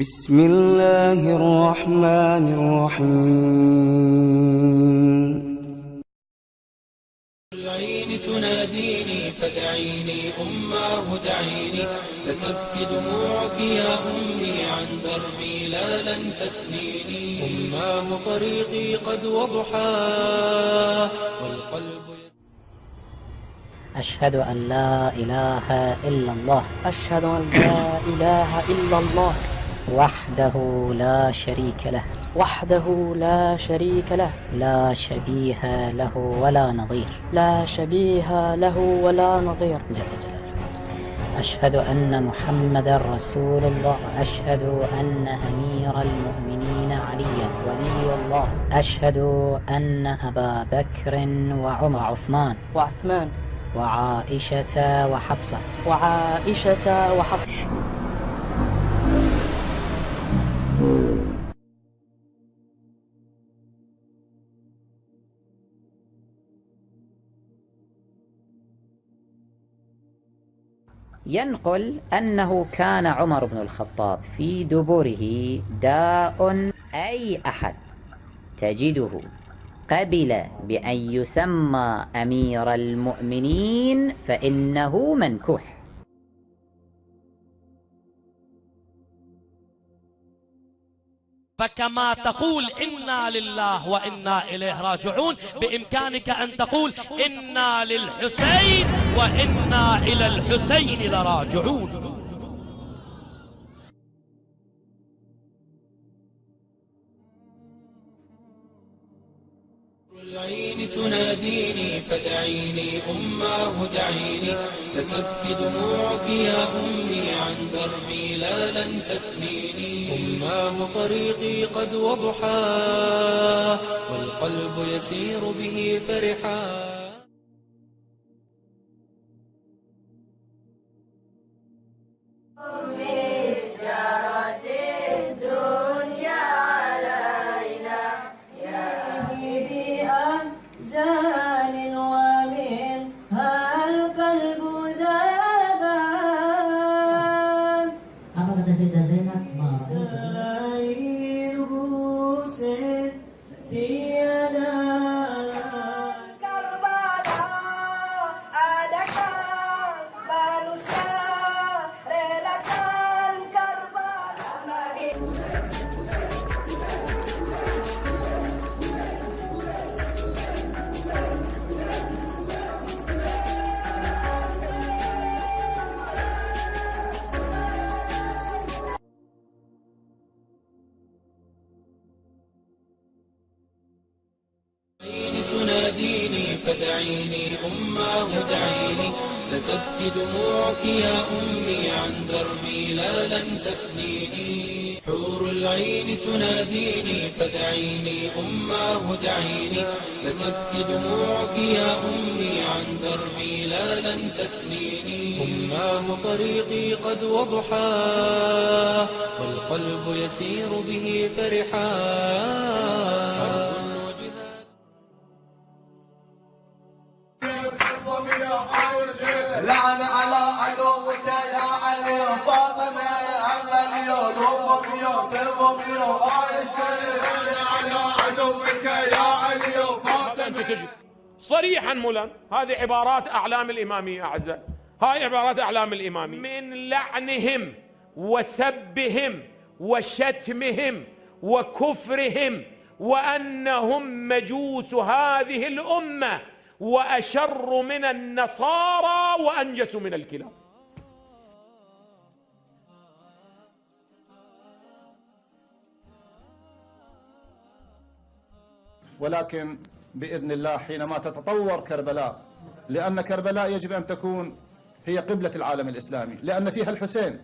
بسم الله الرحمن الرحيم. العين تناديني فدعيني أماه دعيني، لتبكي دموعك يا أمي عن دربي لا لن تثنيني. أماه طريقي قد وضحى والقلب أشهد أن لا إله إلا الله أشهد أن لا إله إلا الله وحده لا شريك له وحده لا شريك له لا شبيه له ولا نظير لا شبيه له ولا نظير جل جلاله. أشهد أن محمدا رسول الله، أشهد أن أمير المؤمنين عليا ولي الله، أشهد أن أبا بكر وعمر وعثمان وعثمان وعائشة وحفصة وعائشة وحفصة. ينقل أنه كان عمر بن الخطاب في دبره داء، أي أحد تجده قبل بأن يسمى أمير المؤمنين فإنه منكوح. فكما تقول إنا لله وإنا إليه راجعون، بإمكانك أن تقول إنا للحسين وإنا إلى الحسين لراجعون. العين تناديني فدعيني أماه دعيني، لتبكي دموعك يا أمي عن دربي لا لن تثنيني. أماه طريقي قد وضحى والقلب يسير به فرحا. تناديني فدعيني أماه دعيني، لتبكي دموعك يا أمي عن دربي لا لن تثنيني. حور العين تناديني فدعيني أماه دعيني، لتبكي دموعك يا أمي عن دربي لا لن تثنيني. أماه طريقي قد وضحى والقلب يسير به فرحا. لعن على عدوك يا علي وفاطمة، أما اليوم يوسف عائشة. لعن على عدوك يا علي وفاطمة. صريحا ملا، هذه عبارات أعلام الإمامية أعزائي، هاي عبارات أعلام الإمامية من لعنهم وسبهم وشتمهم وكفرهم، وأنهم مجوس هذه الأمة وأشر من النصارى وأنجس من الكلاب. ولكن بإذن الله حينما تتطور كربلاء، لأن كربلاء يجب أن تكون هي قبلة العالم الإسلامي، لأن فيها الحسين،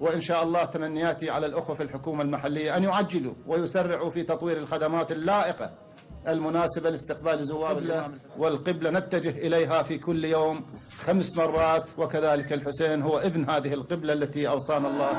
وإن شاء الله تمنياتي على الأخوة في الحكومة المحلية أن يعجلوا ويسرعوا في تطوير الخدمات اللائقة المناسبة لاستقبال زوار الإمام. والقبلة نتجه إليها في كل يوم 5 مرات، وكذلك الحسين هو ابن هذه القبلة التي أوصانا الله.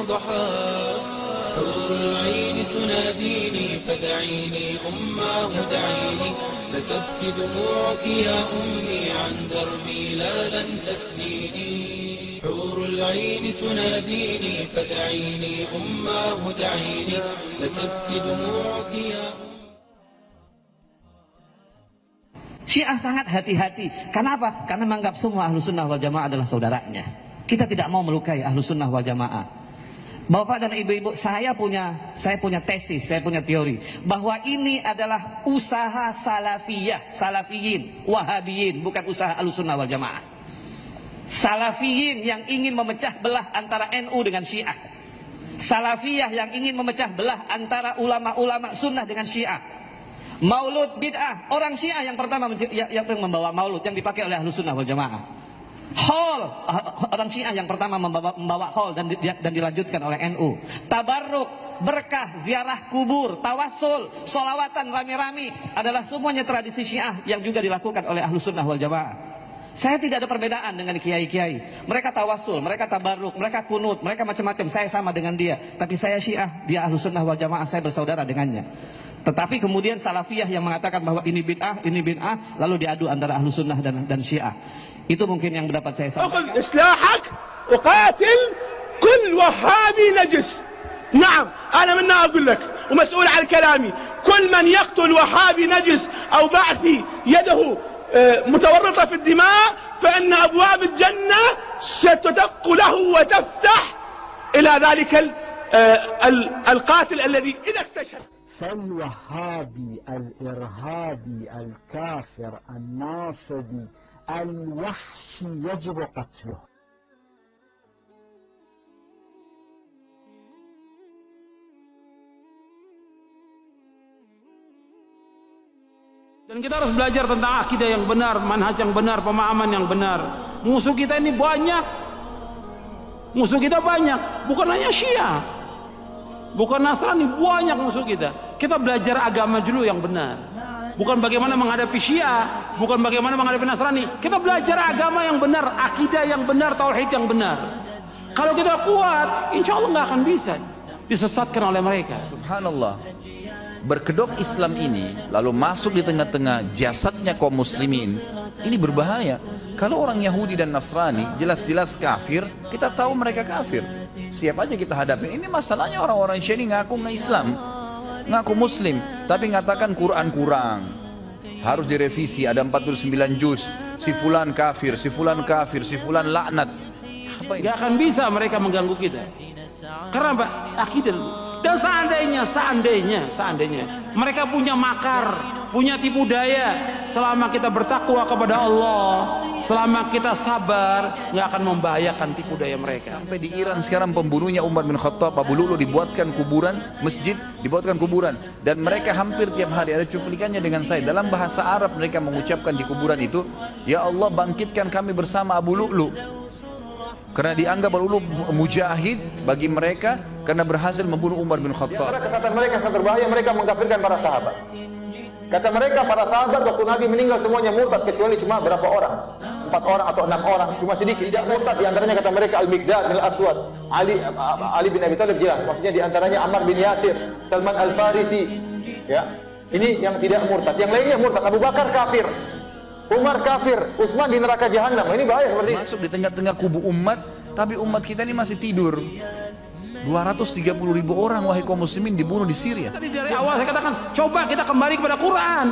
ضحاها حور العين تناديني فدعيني أماه دعيني لتبكي دموعك يا أمي عن دربي لا لن تثنيني حور العين تناديني فدعيني أماه دعيني لتبكي دموعك يا أمي. Syiah sangat hati-hati. Kenapa? Karena menganggap semua ahlu sunnah wal jamaah adalah saudaranya. Kita tidak mau melukai ahlu sunnah wal jamaah. Bapak dan ibu-ibu, saya punya tesis, saya punya teori bahwa ini adalah usaha salafiyah, salafiyin, wahabiyin, bukan usaha ahlu sunnah wal jamaah. Salafiyin yang ingin memecah belah antara NU dengan Syiah. Salafiyah yang ingin memecah belah antara ulama-ulama sunnah dengan Syiah. Maulud bid'ah, orang Syiah yang pertama yang membawa maulud yang dipakai oleh ahlu sunnah wal jamaah. Haul, orang Syiah yang pertama membawa haul dan dilanjutkan oleh NU. Tabarruk, berkah, ziarah kubur, tawassul, sholawatan rame-rame adalah semuanya tradisi Syiah yang juga dilakukan oleh ahlu sunnah wal jamaah. Saya tidak ada perbedaan dengan kiai-kiai. Mereka tawassul, mereka tabarruk, mereka kunut, mereka macam-macam. Saya sama dengan dia, tapi saya Syiah, dia ahlu sunnah wal jamaah, saya bersaudara dengannya. Tetapi kemudian salafiyah yang mengatakan bahwa ini bid'ah, lalu diadu antara ahlu sunnah dan Syiah. Itu mungkin yang dapat saya sampaikan. إصلاحك وقاتل كل وهابي نجس. نعم أنا منا أقول لك ومسؤول عن كلامي. كل من يقتل وهابي نجس أو بعثي يده متورطة في الدماء فإن أبواب الجنة ستدق له وتفتح إلى ذلك القاتل الذي إذا استشهد. فالوهابي الإرهابي الكافر الناصبي الوحشي يجب قتله. Dan kita harus belajar tentang akidah yang benar, manhaj yang benar, pemahaman yang benar. Musuh kita ini banyak. Musuh kita banyak, bukan hanya Syiah, bukan Nasrani, banyak musuh kita. Kita belajar agama dulu yang benar. Bukan bagaimana menghadapi Syiah, bukan bagaimana menghadapi Nasrani. Kita belajar agama yang benar, akidah yang benar, tauhid yang benar. Kalau kita kuat, insya Allah nggak akan bisa disesatkan oleh mereka. Subhanallah. Berkedok Islam ini lalu masuk di tengah-tengah jasadnya kaum muslimin, ini berbahaya. Kalau orang Yahudi dan Nasrani jelas-jelas kafir, kita tahu mereka kafir, siap aja kita hadapi. Ini masalahnya orang-orang Syiah ini ngaku nggak Islam, ngaku muslim, tapi ngatakan Quran kurang, harus direvisi, ada 49 juz, si fulan kafir, si fulan kafir, si fulan laknat. Gak akan bisa mereka mengganggu kita. Karena apa? Akidah. Dan seandainya mereka punya makar, punya tipu daya, selama kita bertakwa kepada Allah, selama kita sabar, nggak akan membahayakan tipu daya mereka. Sampai di Iran sekarang pembunuhnya Umar bin Khattab, Abu Lu'lu, dibuatkan kuburan, masjid dibuatkan kuburan, dan mereka hampir tiap hari ada cuplikannya dengan saya. Dalam bahasa Arab mereka mengucapkan di kuburan itu, ya Allah bangkitkan kami bersama Abu Lu'lu. Karena dianggap Abu Lu'lu mujahid bagi mereka karena berhasil membunuh Umar bin Khattab. Karena kesatuan mereka sangat berbahaya, mereka mengkafirkan para sahabat. Kata mereka para sahabat waktu Nabi meninggal semuanya murtad kecuali cuma berapa orang, 4 orang atau 6 orang, cuma sedikit tidak murtad. Di antaranya kata mereka Al-Miqdad bin Al-Aswad, Ali bin Abi Thalib jelas, maksudnya di antaranya Ammar bin Yasir, Salman Al-Farisi. Ya, ini yang tidak murtad. Yang lainnya murtad. Abu Bakar kafir, Umar kafir, Utsman di neraka jahanam. Ini bahaya seperti ini. Masuk di tengah-tengah kubu umat, tapi umat kita ini masih tidur. 230.000 orang wahai kaum muslimin dibunuh di Syria. Tadi dari awal saya katakan, coba kita kembali kepada Quran.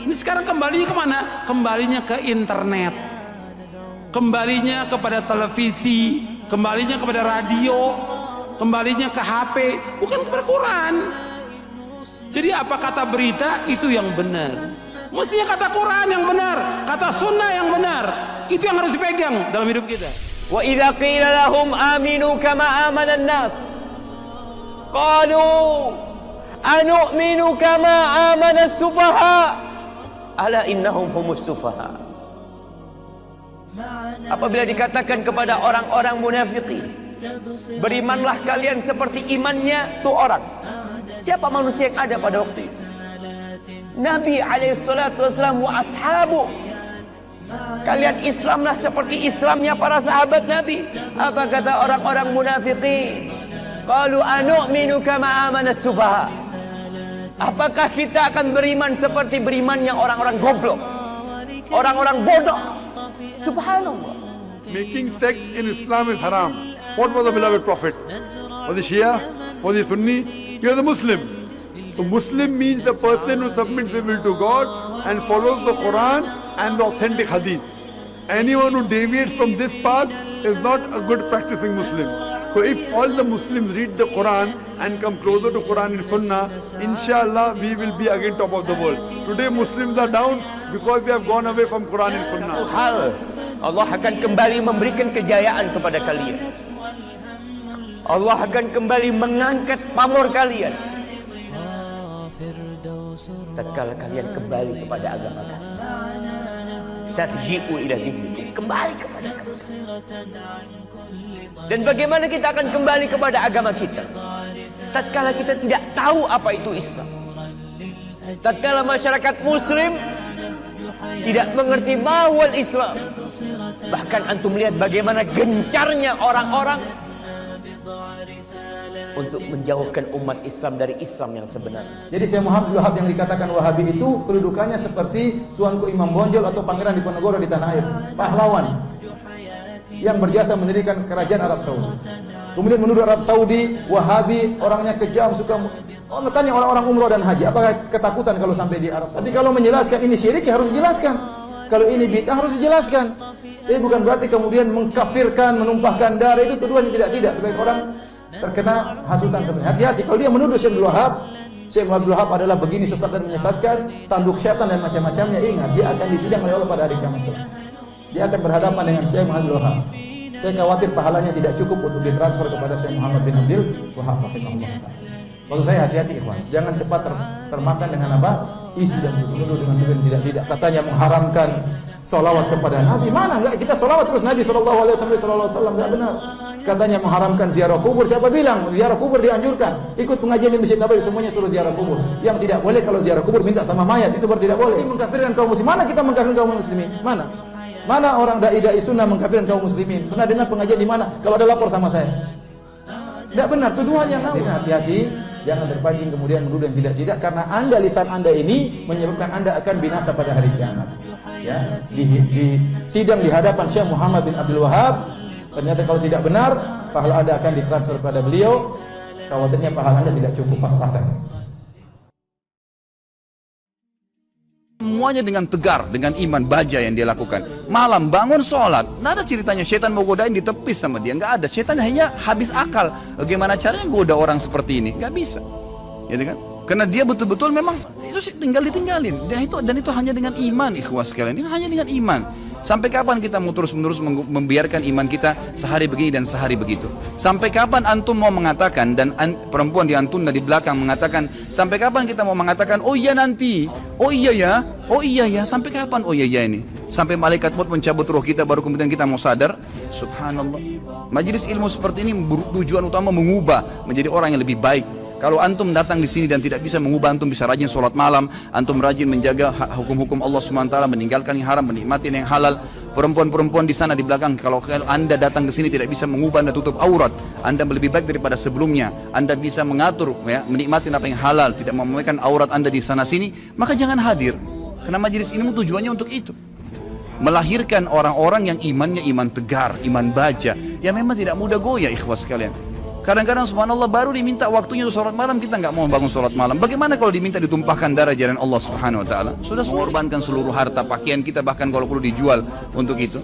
Ini sekarang kembalinya kemana? Kembalinya ke internet, kembalinya kepada televisi, kembalinya kepada radio, kembalinya ke HP, bukan kepada Quran. Jadi apa kata berita itu yang benar. Mestinya kata Quran yang benar, kata sunnah yang benar. Itu yang harus dipegang dalam hidup kita. Wa idza qila lahum aminu kama amana an-nas qalu anu'minu kama amana as-sufaha ala innahum humus sufaha. Apabila dikatakan kepada orang-orang munafikin, berimanlah kalian seperti imannya tu orang. Siapa manusia yang ada pada waktu itu? Nabi alaihissalatu wassalam wa ashabu, Kalian Islamlah seperti Islamnya para sahabat Nabi. Apa kata orang-orang munafikin? Qalu anu'minu kama amana as-sufaha. Apakah kita akan beriman seperti berimannya orang-orang goblok, orang-orang bodoh? Subhanallah. Making sects in Islam is haram. What was the beloved Prophet? Was he Shia? Was he Sunni? He was a Muslim. So Muslim means the person who submits his will to God and follows the Quran and the authentic hadith. Anyone who deviates from this path is not a good practicing Muslim. So if all the Muslims read the Quran and come closer to Quran and Sunnah, inshallah we will be again top of the world. Today Muslims are down because they have gone away from Quran and Sunnah. Allah akan kembali memberikan kejayaan kepada kalian. Allah akan kembali mengangkat pamor kalian. Tatkala kalian kembali kepada agama kalian. Tarji'u ila dinikum, kembali kepada agama. Dan bagaimana kita akan kembali kepada agama kita? Tatkala kita tidak tahu apa itu Islam. Tatkala masyarakat muslim tidak mengerti mahwal Islam. Bahkan antum lihat bagaimana gencarnya orang-orang untuk menjauhkan umat Islam dari Islam yang sebenarnya. Jadi Syekh Muhammad bin Wahab yang dikatakan Wahabi itu kedudukannya seperti Tuanku Imam Bonjol atau Pangeran Diponegoro di tanah air, pahlawan yang berjasa mendirikan kerajaan Arab Saudi. Kemudian menuduh Arab Saudi Wahabi, orangnya kejam, suka tanya orang-orang umroh dan haji, apakah ketakutan kalau sampai di Arab Saudi? Tapi kalau menjelaskan ini syirik ya harus dijelaskan. Kalau ini bid'ah harus dijelaskan. Tapi bukan berarti kemudian mengkafirkan, menumpahkan darah, itu tuduhan yang tidak sebagai orang terkena hasutan sebenarnya. Hati-hati kalau dia menuduh Syekh Abdul Wahab adalah begini sesat dan menyesatkan, tanduk setan dan macam-macamnya, ingat dia akan disidang oleh Allah pada hari kiamat. Dia akan berhadapan dengan Syekh Muhammad bin Wahab. Saya khawatir pahalanya tidak cukup untuk ditransfer kepada Syekh Muhammad bin Abdul Wahab rahimahullah. Maksud saya hati-hati ikhwan, jangan cepat termakan dengan apa? Isu dan tuduh dengan tuduhan tidak. Katanya mengharamkan salawat kepada Nabi. Mana enggak kita salawat terus Nabi SAW enggak benar. Katanya mengharamkan ziarah kubur. Siapa bilang ziarah kubur dianjurkan? Ikut pengajian di Masjid Nabawi semuanya suruh ziarah kubur. Yang tidak boleh kalau ziarah kubur minta sama mayat, itu baru tidak boleh. Ini mengkafirkan kaum muslimin. Mana kita mengkafirkan kaum muslimin? Mana orang dai sunnah mengkafirkan kaum muslimin? Pernah dengar pengajian di mana? Kalau ada lapor sama saya. Tidak benar, tuduhan yang ngawur. Hati-hati, jangan terpancing kemudian menuduh yang tidak karena lisan Anda ini menyebabkan Anda akan binasa pada hari kiamat. Ya, di sidang di hadapan Syekh Muhammad bin Abdul Wahab, ternyata kalau tidak benar, pahala Anda akan ditransfer kepada beliau. Khawatirnya pahala Anda tidak cukup, pas-pasan. Semuanya dengan tegar, dengan iman baja yang dia lakukan. Malam bangun sholat, nggak ada ceritanya setan mau godain ditepis sama dia, nggak ada. Setan hanya habis akal. Bagaimana caranya goda orang seperti ini? Nggak bisa, ya kan? Karena dia betul-betul memang itu tinggal ditinggalin. Dan itu hanya dengan iman, ikhwas sekalian. Ini hanya dengan iman. Sampai kapan kita mau terus-menerus membiarkan iman kita sehari begini dan sehari begitu? Sampai kapan antum mau mengatakan, dan perempuan di antun di belakang mengatakan, sampai kapan kita mau mengatakan, oh iya nanti, oh iya ya, sampai kapan oh iya ini? Sampai malaikat maut mencabut roh kita baru kemudian kita mau sadar? Subhanallah. Majelis ilmu seperti ini tujuan utama mengubah menjadi orang yang lebih baik. Kalau antum datang di sini dan tidak bisa mengubah, antum bisa rajin sholat malam, antum rajin menjaga hukum-hukum Allah SWT, meninggalkan yang haram, menikmati yang halal. Perempuan-perempuan di sana di belakang, kalau anda datang ke sini tidak bisa mengubah, anda tutup aurat, anda lebih baik daripada sebelumnya, anda bisa mengatur, ya, menikmati apa yang halal, tidak memamerkan aurat anda di sana sini, maka jangan hadir. Karena majelis ilmu tujuannya untuk itu, melahirkan orang-orang yang imannya iman tegar, iman baja, yang memang tidak mudah goyah, ikhwas sekalian. Kadang-kadang subhanallah baru diminta waktunya untuk sholat malam, kita nggak mau bangun sholat malam. Bagaimana kalau diminta ditumpahkan darah jalan Allah subhanahu wa ta'ala? Sudah mengorbankan seluruh harta, pakaian kita bahkan kalau perlu dijual untuk itu.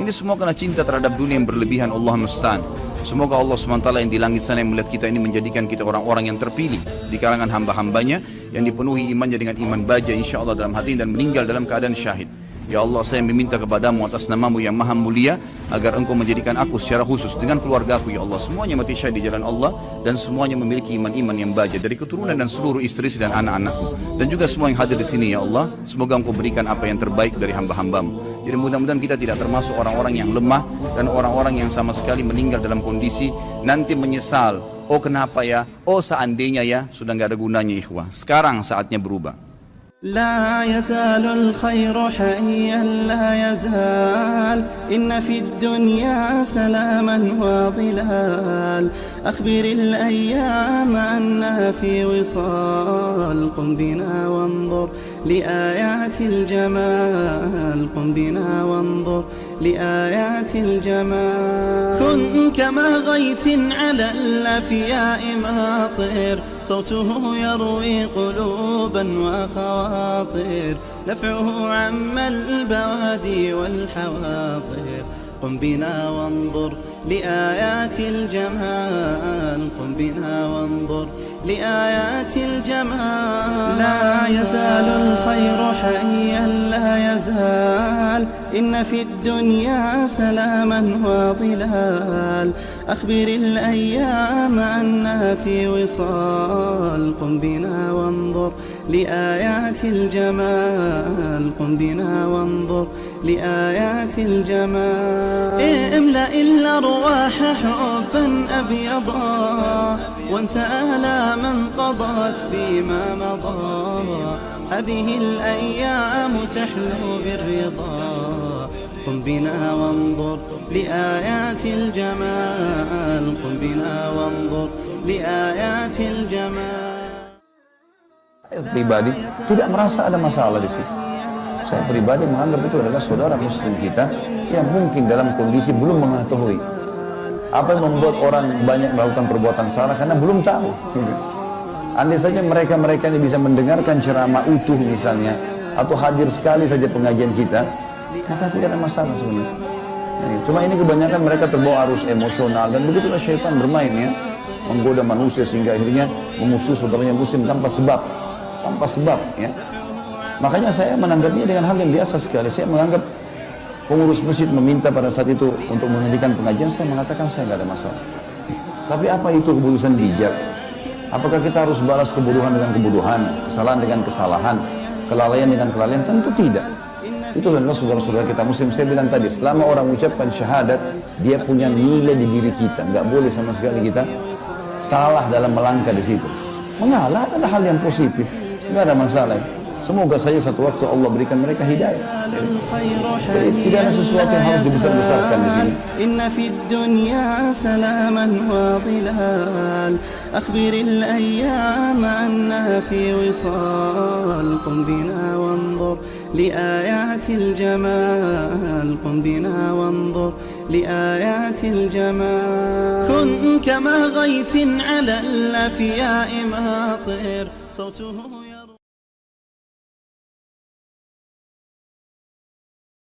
Ini semua karena cinta terhadap dunia yang berlebihan, Allah musta'an. Semoga Allah SWT yang di langit sana yang melihat kita ini menjadikan kita orang-orang yang terpilih di kalangan hamba-hambanya yang dipenuhi imannya dengan iman baja insyaAllah dalam hati dan meninggal dalam keadaan syahid. Ya Allah, saya meminta kepadamu atas namamu yang maha mulia agar engkau menjadikan aku secara khusus dengan keluargaku, ya Allah, semuanya mati syahid di jalan Allah dan semuanya memiliki iman-iman yang baja dari keturunan dan seluruh istri dan anak-anakku dan juga semua yang hadir di sini, ya Allah. Semoga engkau berikan apa yang terbaik dari hamba-hambamu. Jadi mudah-mudahan kita tidak termasuk orang-orang yang lemah dan orang-orang yang sama sekali meninggal dalam kondisi nanti menyesal. Oh kenapa ya, oh seandainya ya, sudah nggak ada gunanya ikhwah. Sekarang saatnya berubah. لا يزال الخير حيا لا يزال إن في الدنيا سلاما وظلال أخبر الأيام أنها في وصال قم بنا وانظر لآيات الجمال قم بنا وانظر لآيات الجمال كن كما غيث على الأفياء ماطر صوته يروي قلوبا وخواطر نفعه عم البوادي والحواضر قم بنا وانظر لآيات الجمال قم بنا وانظر لآيات الجمال لا يزال الخير حيا لا يزال إن في الدنيا سلاما وظلال أخبر الأيام أنها في وصال قم بنا وانظر لآيات الجمال قم بنا وانظر لآيات الجمال املأ الأرواح حبا أبيضا وانسى آلاما قضت فيما مضى هذه الأيام تحلو بالرضا قم بنا وانظر لآيات الجمال قم بنا وانظر لآيات الجمال. Pribadi tidak merasa ada masalah di situ. Saya pribadi menganggap itu adalah saudara muslim kita yang mungkin dalam kondisi belum mengetahui apa yang membuat orang banyak melakukan perbuatan salah karena belum tahu. Andai saja mereka-mereka ini bisa mendengarkan ceramah utuh misalnya atau hadir sekali saja pengajian kita, maka tidak ada masalah sebenarnya. Cuma ini kebanyakan mereka terbawa arus emosional dan begitulah syaitan bermain ya, menggoda manusia sehingga akhirnya memusuhi saudaranya muslim tanpa sebab ya. Makanya saya menanggapnya dengan hal yang biasa sekali. Saya menganggap pengurus masjid meminta pada saat itu untuk menghentikan pengajian, saya mengatakan saya nggak ada masalah. Tapi apa itu keputusan bijak? Apakah kita harus balas kebodohan dengan kebodohan, kesalahan dengan kesalahan, kelalaian dengan kelalaian? Tentu tidak. Itu adalah saudara-saudara kita muslim. Saya bilang tadi, selama orang ucapkan syahadat, dia punya nilai di diri kita. Nggak boleh sama sekali kita salah dalam melangkah di situ. Mengalah adalah hal yang positif, nggak ada masalah. Semoga saja satu waktu Allah berikan mereka hidayah. Jadi tidak ada sesuatu yang harus dibesar-besarkan di sini. Inna fid dunya salaman wa dhilal akhbiril ayyam annaha fi wisal qum bina wanzur li ayatil jamal qum bina wanzur li ayatil jamal kun kama ghaythin ala al-afya'i matir صوته